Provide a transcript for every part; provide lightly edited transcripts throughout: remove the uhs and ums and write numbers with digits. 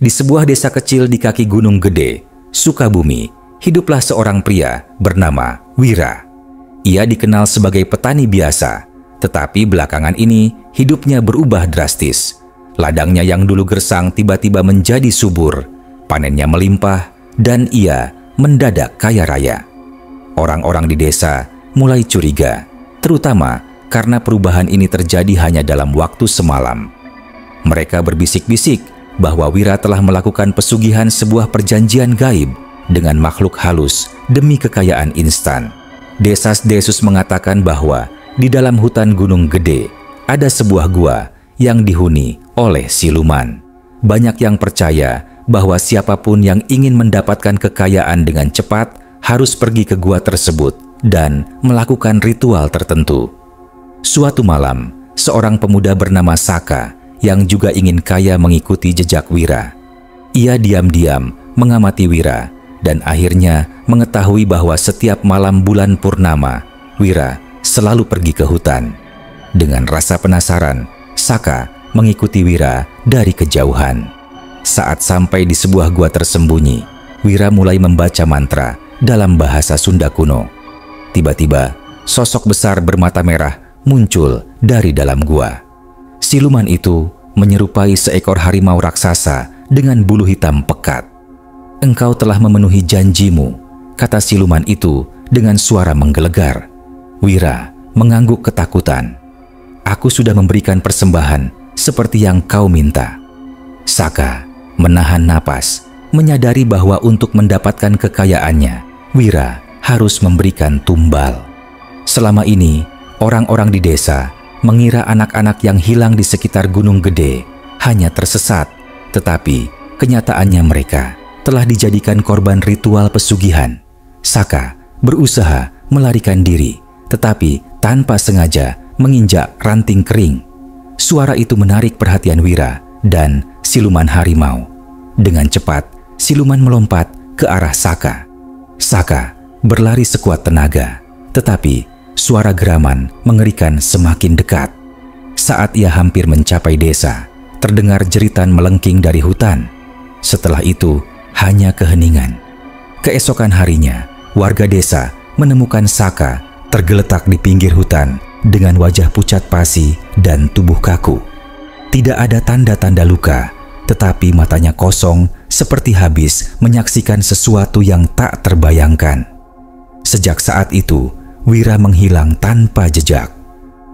Di sebuah desa kecil di kaki Gunung Gede, Sukabumi, hiduplah seorang pria bernama Wira. Ia dikenal sebagai petani biasa, tetapi belakangan ini hidupnya berubah drastis. Ladangnya yang dulu gersang tiba-tiba menjadi subur, panennya melimpah, dan ia mendadak kaya raya. Orang-orang di desa mulai curiga, terutama karena perubahan ini terjadi hanya dalam waktu semalam. Mereka berbisik-bisik bahwa Wira telah melakukan pesugihan sebuah perjanjian gaib dengan makhluk halus demi kekayaan instan. Desas-desus mengatakan bahwa di dalam hutan Gunung Gede ada sebuah gua yang dihuni oleh siluman. Banyak yang percaya bahwa siapapun yang ingin mendapatkan kekayaan dengan cepat harus pergi ke gua tersebut dan melakukan ritual tertentu. Suatu malam, seorang pemuda bernama Saka yang juga ingin kaya mengikuti jejak Wira. Ia diam-diam mengamati Wira dan akhirnya mengetahui bahwa setiap malam bulan purnama, Wira selalu pergi ke hutan. Dengan rasa penasaran, Saka mengikuti Wira dari kejauhan. Saat sampai di sebuah gua tersembunyi, Wira mulai membaca mantra dalam bahasa Sunda kuno. Tiba-tiba, sosok besar bermata merah muncul dari dalam gua. Siluman itu menyerupai seekor harimau raksasa dengan bulu hitam pekat. "Engkau telah memenuhi janjimu," kata siluman itu dengan suara menggelegar. Wira mengangguk ketakutan. "Aku sudah memberikan persembahan seperti yang kau minta." Saka menahan napas, menyadari bahwa untuk mendapatkan kekayaannya, Wira harus memberikan tumbal. Selama ini, orang-orang di desa mengira anak-anak yang hilang di sekitar Gunung Gede hanya tersesat, tetapi kenyataannya mereka telah dijadikan korban ritual pesugihan. Saka berusaha melarikan diri, tetapi tanpa sengaja menginjak ranting kering. Suara itu menarik perhatian Wira dan siluman harimau. Dengan cepat, siluman melompat ke arah Saka. Saka berlari sekuat tenaga, tetapi suara geraman mengerikan semakin dekat. Saat ia hampir mencapai desa, terdengar jeritan melengking dari hutan. Setelah itu, hanya keheningan. Keesokan harinya, warga desa menemukan Saka tergeletak di pinggir hutan dengan wajah pucat pasi dan tubuh kaku. Tidak ada tanda-tanda luka, tetapi matanya kosong seperti habis menyaksikan sesuatu yang tak terbayangkan. Sejak saat itu, Wira menghilang tanpa jejak.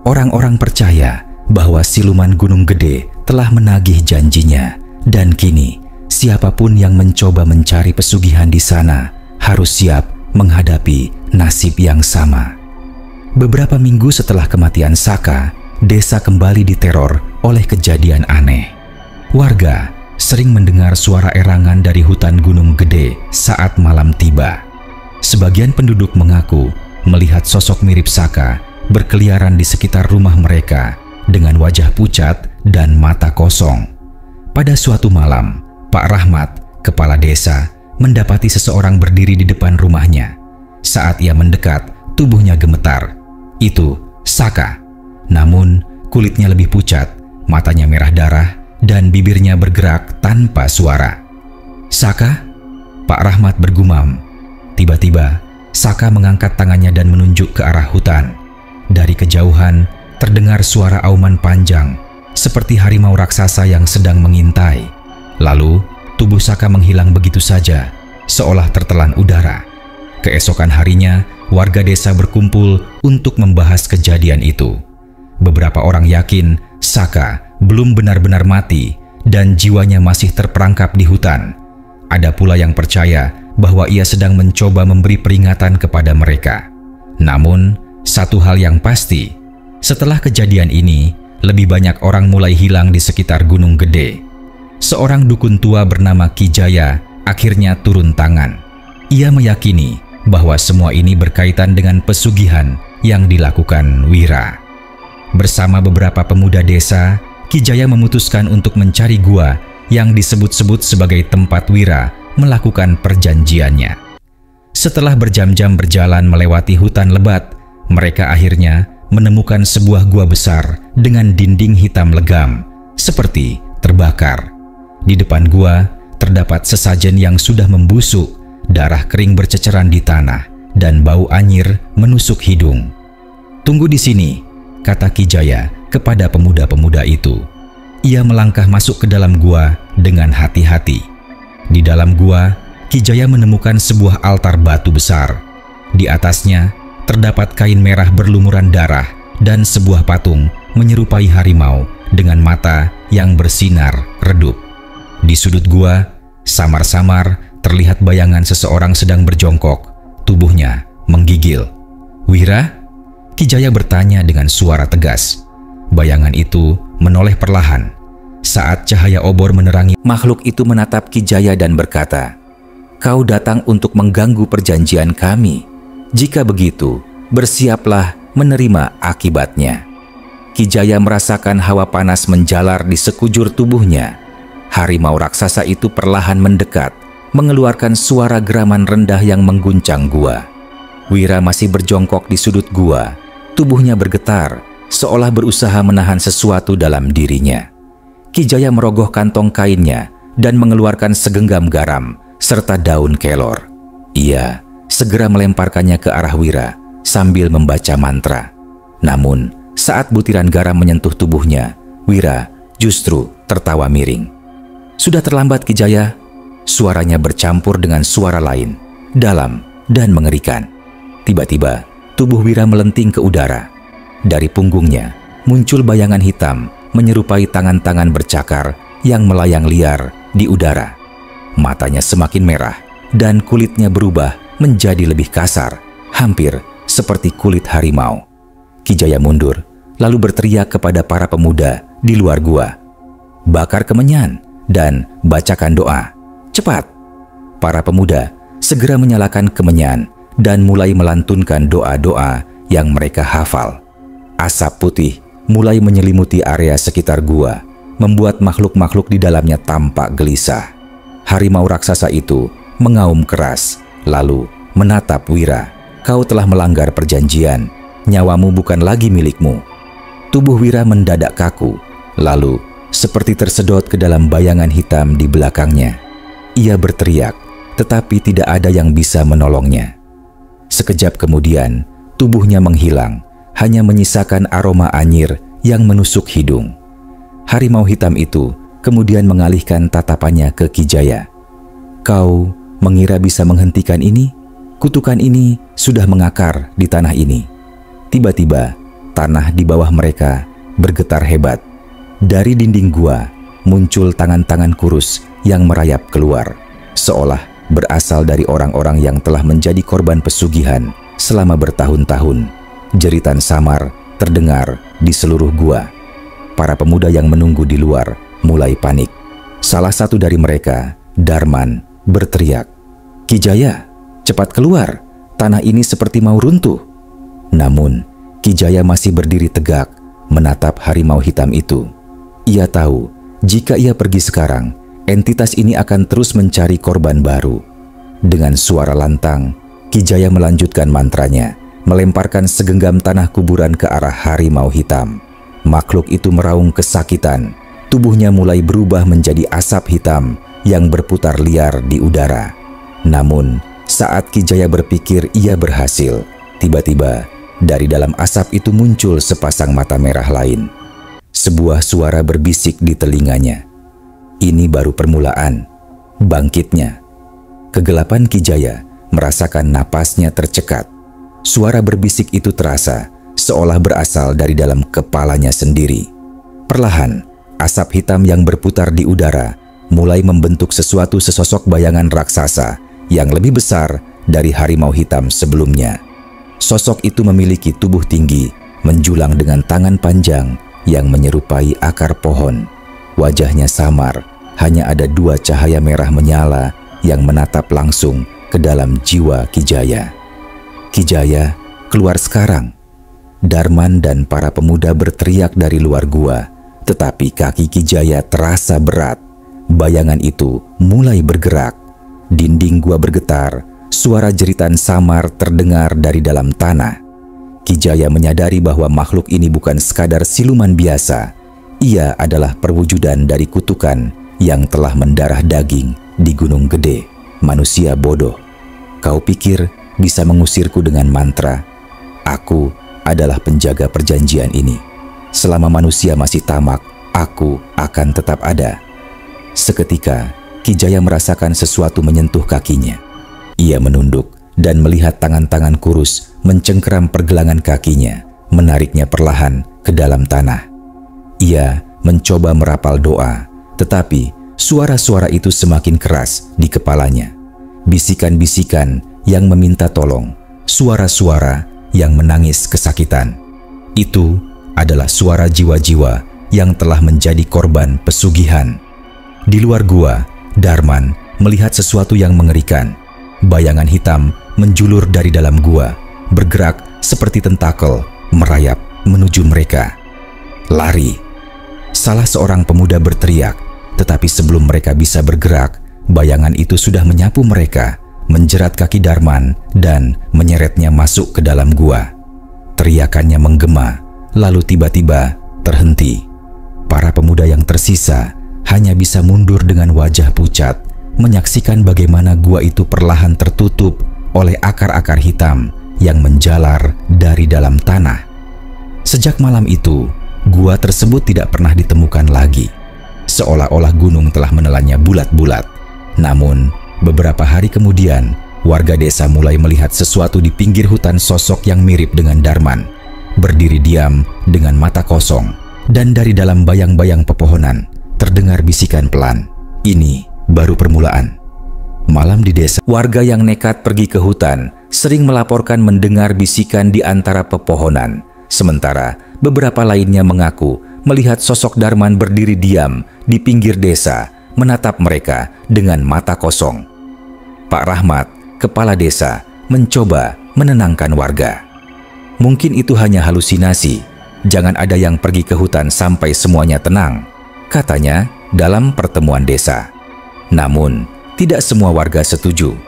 Orang-orang percaya bahwa siluman Gunung Gede telah menagih janjinya, dan kini siapapun yang mencoba mencari pesugihan di sana harus siap menghadapi nasib yang sama. Beberapa minggu setelah kematian Saka, desa kembali diteror oleh kejadian aneh. Warga sering mendengar suara erangan dari hutan Gunung Gede saat malam tiba. Sebagian penduduk mengaku melihat sosok mirip Saka berkeliaran di sekitar rumah mereka dengan wajah pucat dan mata kosong. Pada suatu malam, Pak Rahmat, kepala desa, mendapati seseorang berdiri di depan rumahnya. Saat ia mendekat, tubuhnya gemetar. Itu Saka. Namun, kulitnya lebih pucat, matanya merah darah, dan bibirnya bergerak tanpa suara. "Saka?" Pak Rahmat bergumam. Tiba-tiba, Saka mengangkat tangannya dan menunjuk ke arah hutan. Dari kejauhan, terdengar suara auman panjang, seperti harimau raksasa yang sedang mengintai. Lalu, tubuh Saka menghilang begitu saja, seolah tertelan udara. Keesokan harinya, warga desa berkumpul untuk membahas kejadian itu. Beberapa orang yakin Saka belum benar-benar mati dan jiwanya masih terperangkap di hutan. Ada pula yang percaya bahwa ia sedang mencoba memberi peringatan kepada mereka. Namun, satu hal yang pasti, setelah kejadian ini, lebih banyak orang mulai hilang di sekitar Gunung Gede. Seorang dukun tua bernama Ki Jaya akhirnya turun tangan. Ia meyakini bahwa semua ini berkaitan dengan pesugihan yang dilakukan Wira. Bersama beberapa pemuda desa, Ki Jaya memutuskan untuk mencari gua yang disebut-sebut sebagai tempat Wira melakukan perjanjiannya. Setelah berjam-jam berjalan melewati hutan lebat, mereka akhirnya menemukan sebuah gua besar dengan dinding hitam legam, seperti terbakar. Di depan gua terdapat sesajen yang sudah membusuk, darah kering berceceran di tanah, dan bau anyir menusuk hidung. "Tunggu di sini," kata Ki Jaya kepada pemuda-pemuda itu. Ia melangkah masuk ke dalam gua dengan hati-hati. Di dalam gua, Ki Jaya menemukan sebuah altar batu besar. Di atasnya terdapat kain merah berlumuran darah dan sebuah patung menyerupai harimau dengan mata yang bersinar redup. Di sudut gua, samar-samar terlihat bayangan seseorang sedang berjongkok, tubuhnya menggigil. "Wira?" Ki Jaya bertanya dengan suara tegas. Bayangan itu menoleh perlahan. Saat cahaya obor menerangi, makhluk itu menatap Ki Jaya dan berkata, "Kau datang untuk mengganggu perjanjian kami. Jika begitu, bersiaplah menerima akibatnya." Ki Jaya merasakan hawa panas menjalar di sekujur tubuhnya. Harimau raksasa itu perlahan mendekat, mengeluarkan suara geraman rendah yang mengguncang gua. Wira masih berjongkok di sudut gua. Tubuhnya bergetar, seolah berusaha menahan sesuatu dalam dirinya. Ki Jaya merogoh kantong kainnya dan mengeluarkan segenggam garam serta daun kelor. Ia segera melemparkannya ke arah Wira sambil membaca mantra. Namun, saat butiran garam menyentuh tubuhnya, Wira justru tertawa miring. "Sudah terlambat, Ki Jaya." Suaranya bercampur dengan suara lain, dalam dan mengerikan. Tiba-tiba, tubuh Wira melenting ke udara. Dari punggungnya, muncul bayangan hitam menyerupai tangan-tangan bercakar yang melayang liar di udara. Matanya semakin merah dan kulitnya berubah menjadi lebih kasar, hampir seperti kulit harimau. Ki Jaya mundur, lalu berteriak kepada para pemuda di luar gua, "Bakar kemenyan dan bacakan doa. Cepat!" Para pemuda segera menyalakan kemenyan dan mulai melantunkan doa-doa yang mereka hafal. Asap putih mulai menyelimuti area sekitar gua, membuat makhluk-makhluk di dalamnya tampak gelisah. Harimau raksasa itu mengaum keras, lalu menatap Wira. "Kau telah melanggar perjanjian. Nyawamu bukan lagi milikmu." Tubuh Wira mendadak kaku, lalu seperti tersedot ke dalam bayangan hitam di belakangnya. Ia berteriak, tetapi tidak ada yang bisa menolongnya. Sekejap kemudian, tubuhnya menghilang, hanya menyisakan aroma anyir yang menusuk hidung. Harimau hitam itu kemudian mengalihkan tatapannya ke Ki Jaya. "Kau mengira bisa menghentikan ini? Kutukan ini sudah mengakar di tanah ini." Tiba-tiba, tanah di bawah mereka bergetar hebat. Dari dinding gua muncul tangan-tangan kurus yang merayap keluar, seolah berasal dari orang-orang yang telah menjadi korban pesugihan selama bertahun-tahun. Jeritan samar terdengar di seluruh gua. Para pemuda yang menunggu di luar mulai panik. Salah satu dari mereka, Darman, berteriak, "Ki Jaya, cepat keluar, tanah ini seperti mau runtuh." Namun, Ki Jaya masih berdiri tegak menatap harimau hitam itu. Ia tahu, jika ia pergi sekarang, entitas ini akan terus mencari korban baru. Dengan suara lantang, Ki Jaya melanjutkan mantranya, melemparkan segenggam tanah kuburan ke arah harimau hitam. Makhluk itu meraung kesakitan. Tubuhnya mulai berubah menjadi asap hitam yang berputar liar di udara. Namun, saat Ki Jaya berpikir ia berhasil, tiba-tiba dari dalam asap itu muncul sepasang mata merah lain. Sebuah suara berbisik di telinganya. Ini baru permulaan bangkitnya. Kegelapan Ki Jaya merasakan napasnya tercekat. Suara berbisik itu terasa seolah berasal dari dalam kepalanya sendiri. Perlahan, asap hitam yang berputar di udara mulai membentuk sesosok bayangan raksasa yang lebih besar dari harimau hitam sebelumnya. Sosok itu memiliki tubuh tinggi, menjulang dengan tangan panjang yang menyerupai akar pohon. Wajahnya samar, hanya ada dua cahaya merah menyala yang menatap langsung ke dalam jiwa Ki Jaya. "Ki Jaya, keluar sekarang!" Darman dan para pemuda berteriak dari luar gua, tetapi kaki Ki Jaya terasa berat. Bayangan itu mulai bergerak. Dinding gua bergetar, suara jeritan samar terdengar dari dalam tanah. Ki Jaya menyadari bahwa makhluk ini bukan sekadar siluman biasa. Ia adalah perwujudan dari kutukan yang telah mendarah daging di Gunung Gede, manusia bodoh. Kau pikir bisa mengusirku dengan mantra? Aku adalah penjaga perjanjian ini. Selama manusia masih tamak, aku akan tetap ada." Seketika, Ki Jaya merasakan sesuatu menyentuh kakinya. Ia menunduk dan melihat tangan-tangan kurus mencengkeram pergelangan kakinya, menariknya perlahan ke dalam tanah. Ia mencoba merapal doa, tetapi suara-suara itu semakin keras di kepalanya. Bisikan-bisikan yang meminta tolong, suara-suara yang menangis kesakitan. Itu adalah suara jiwa-jiwa yang telah menjadi korban pesugihan. Di luar gua, Darman melihat sesuatu yang mengerikan. Bayangan hitam menjulur dari dalam gua, bergerak seperti tentakel, merayap menuju mereka. "Lari!" Salah seorang pemuda berteriak, tetapi sebelum mereka bisa bergerak, bayangan itu sudah menyapu mereka, menjerat kaki Darman dan menyeretnya masuk ke dalam gua. Teriakannya menggema, lalu tiba-tiba terhenti. Para pemuda yang tersisa hanya bisa mundur dengan wajah pucat, menyaksikan bagaimana gua itu perlahan tertutup oleh akar-akar hitam yang menjalar dari dalam tanah. Sejak malam itu, gua tersebut tidak pernah ditemukan lagi. Seolah-olah gunung telah menelannya bulat-bulat. Namun, beberapa hari kemudian, warga desa mulai melihat sesuatu di pinggir hutan, sosok yang mirip dengan Darman, berdiri diam dengan mata kosong, dan dari dalam bayang-bayang pepohonan terdengar bisikan pelan. Ini baru permulaan. Malam di desa, warga yang nekat pergi ke hutan sering melaporkan mendengar bisikan di antara pepohonan. Sementara beberapa lainnya mengaku melihat sosok Darman berdiri diam di pinggir desa, menatap mereka dengan mata kosong. Pak Rahmat, kepala desa, mencoba menenangkan warga. "Mungkin itu hanya halusinasi. Jangan ada yang pergi ke hutan sampai semuanya tenang," katanya dalam pertemuan desa. Namun, tidak semua warga setuju.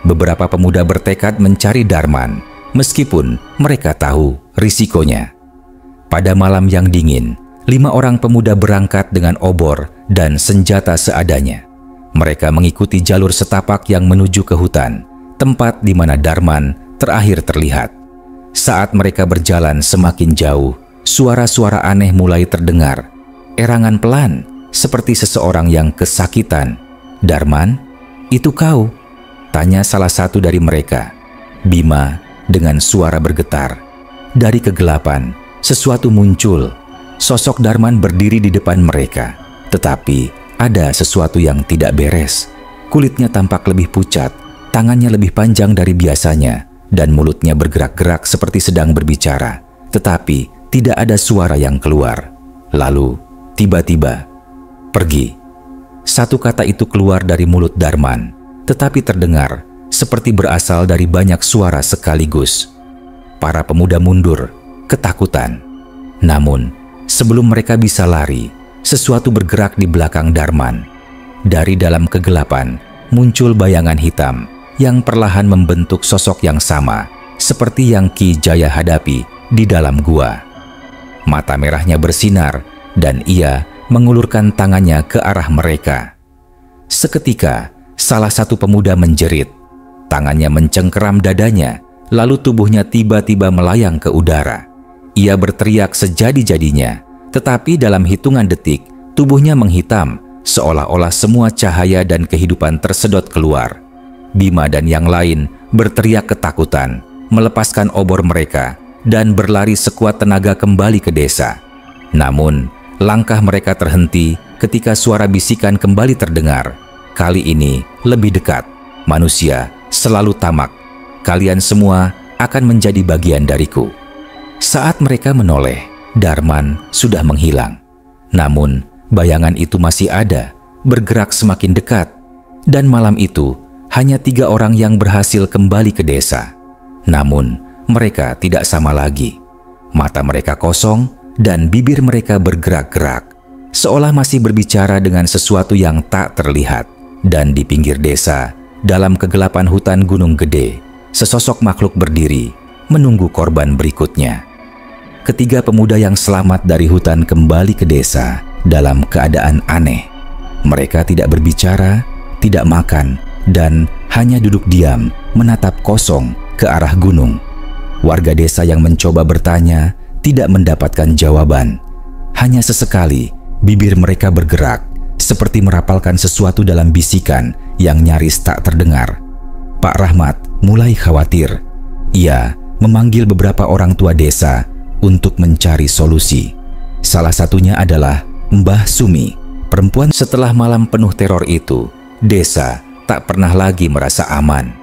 Beberapa pemuda bertekad mencari Darman, meskipun mereka tahu risikonya. Pada malam yang dingin, 5 orang pemuda berangkat dengan obor dan senjata seadanya. Mereka mengikuti jalur setapak yang menuju ke hutan, tempat di mana Darman terakhir terlihat. Saat mereka berjalan semakin jauh, suara-suara aneh mulai terdengar. Erangan pelan, seperti seseorang yang kesakitan. "Darman, itu kau?" tanya salah satu dari mereka. Bima dengan suara bergetar. Dari kegelapan, sesuatu muncul. Sosok Darman berdiri di depan mereka. Tetapi ada sesuatu yang tidak beres. Kulitnya tampak lebih pucat, tangannya lebih panjang dari biasanya, dan mulutnya bergerak-gerak seperti sedang berbicara. Tetapi tidak ada suara yang keluar. Lalu, tiba-tiba, "Pergi." Satu kata itu keluar dari mulut Darman, tetapi terdengar seperti berasal dari banyak suara sekaligus. Para pemuda mundur, ketakutan. Namun, sebelum mereka bisa lari, sesuatu bergerak di belakang Darman. Dari dalam kegelapan, muncul bayangan hitam yang perlahan membentuk sosok yang sama, seperti yang Ki Jaya hadapi di dalam gua. Mata merahnya bersinar, dan ia mengulurkan tangannya ke arah mereka. Seketika, salah satu pemuda menjerit. Tangannya mencengkeram dadanya, lalu tubuhnya tiba-tiba melayang ke udara. Ia berteriak sejadi-jadinya, tetapi dalam hitungan detik, tubuhnya menghitam, seolah-olah semua cahaya dan kehidupan tersedot keluar. Bima dan yang lain berteriak ketakutan, melepaskan obor mereka, dan berlari sekuat tenaga kembali ke desa. Namun, langkah mereka terhenti ketika suara bisikan kembali terdengar. Kali ini lebih dekat. "Manusia selalu tamak. Kalian semua akan menjadi bagian dariku." Saat mereka menoleh, Darman sudah menghilang. Namun, bayangan itu masih ada, bergerak semakin dekat. Dan malam itu, hanya 3 orang yang berhasil kembali ke desa. Namun, mereka tidak sama lagi. Mata mereka kosong dan bibir mereka bergerak-gerak, seolah masih berbicara dengan sesuatu yang tak terlihat. Dan di pinggir desa, dalam kegelapan hutan Gunung Gede, sesosok makhluk berdiri, menunggu korban berikutnya. Ketiga pemuda yang selamat dari hutan kembali ke desa dalam keadaan aneh. Mereka tidak berbicara, tidak makan, dan hanya duduk diam menatap kosong ke arah gunung. Warga desa yang mencoba bertanya tidak mendapatkan jawaban. Hanya sesekali bibir mereka bergerak seperti merapalkan sesuatu dalam bisikan yang nyaris tak terdengar. Pak Rahmat mulai khawatir. Ia memanggil beberapa orang tua desa untuk mencari solusi. Salah satunya adalah Mbah Sumi, perempuan. Setelah malam penuh teror itu, desa tak pernah lagi merasa aman.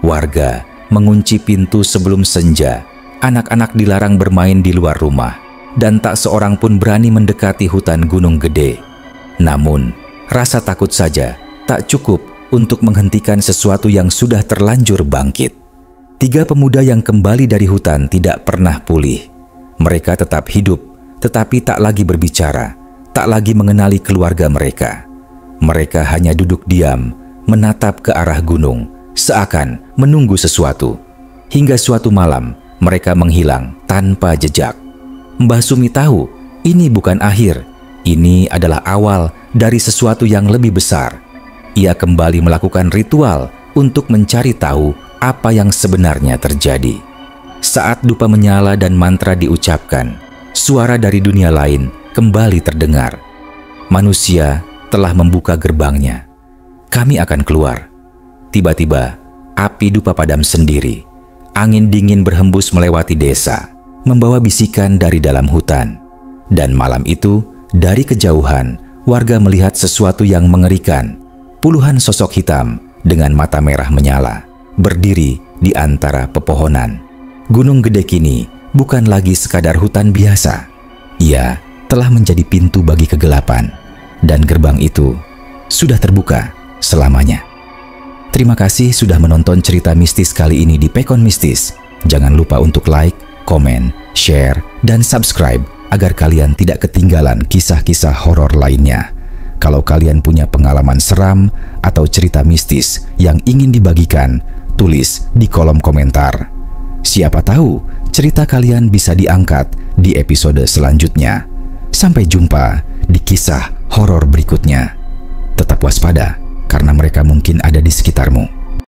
Warga mengunci pintu sebelum senja, anak-anak dilarang bermain di luar rumah, dan tak seorang pun berani mendekati hutan Gunung Gede. Namun, rasa takut saja tak cukup untuk menghentikan sesuatu yang sudah terlanjur bangkit. 3 pemuda yang kembali dari hutan tidak pernah pulih. Mereka tetap hidup, tetapi tak lagi berbicara, tak lagi mengenali keluarga mereka. Mereka hanya duduk diam, menatap ke arah gunung, seakan menunggu sesuatu. Hingga suatu malam, mereka menghilang tanpa jejak. Mbah Sumi tahu, ini bukan akhir. Ini adalah awal dari sesuatu yang lebih besar. Ia kembali melakukan ritual untuk mencari tahu apa yang sebenarnya terjadi. Saat dupa menyala dan mantra diucapkan, suara dari dunia lain kembali terdengar. Manusia telah membuka gerbangnya. Kami akan keluar. Tiba-tiba, api dupa padam sendiri. Angin dingin berhembus melewati desa, membawa bisikan dari dalam hutan. Dan malam itu, dari kejauhan, warga melihat sesuatu yang mengerikan. Puluhan sosok hitam dengan mata merah menyala, berdiri di antara pepohonan. Gunung Gede kini bukan lagi sekadar hutan biasa. Ia telah menjadi pintu bagi kegelapan, dan gerbang itu sudah terbuka selamanya. Terima kasih sudah menonton cerita mistis kali ini di Pekon Mistis. Jangan lupa untuk like, komen, share, dan subscribe agar kalian tidak ketinggalan kisah-kisah horor lainnya. Kalau kalian punya pengalaman seram atau cerita mistis yang ingin dibagikan, tulis di kolom komentar. Siapa tahu cerita kalian bisa diangkat di episode selanjutnya. Sampai jumpa di kisah horor berikutnya. Tetap waspada karena mereka mungkin ada di sekitarmu.